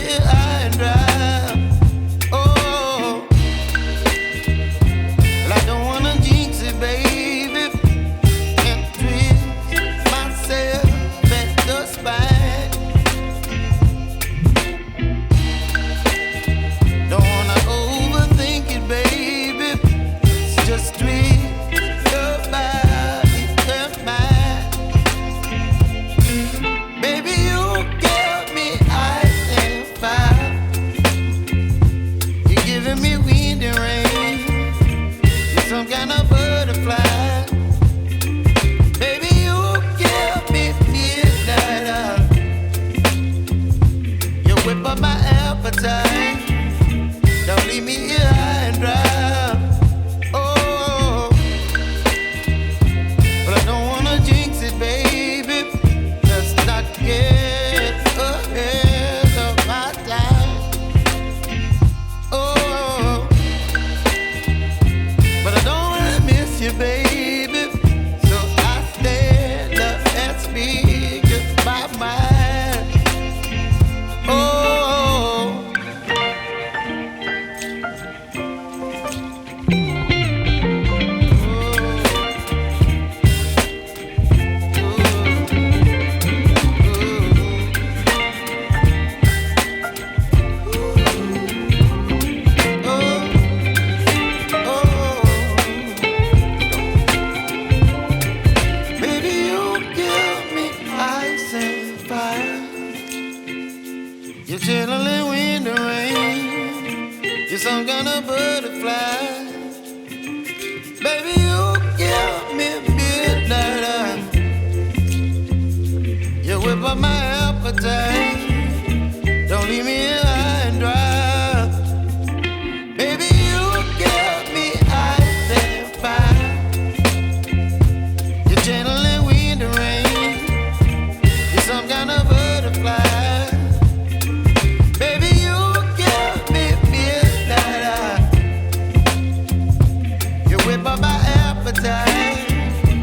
here high and dry. Oh, well, I don't wanna jinx it, baby, and twist myself at the spine. Don't wanna overthink it, baby. It's just twist your body and mine. Baby, you give me ice and fire. You're giving me wind and rain. You're some kind of butterfly. Baby, you give me midnight. You whip up my appetite. Don't leave me here high and dry. Oh, but I don't wanna jinx it, baby. Let's not get ahead of my time. Oh, but I don't wanna miss you, baby. So I stand up and speak just my mind. Oh. Baby, you give me ice and fire. You're channeling wind and rain. You're some kind of butterfly. Baby, you give me midnight. You whip up my appetite. Don't leave me here high and dry. Baby, you give me ice and fire. You're channeling wind and rain. You're some kind of butterfly. Baby, you give me midnight. You whip up my appetite.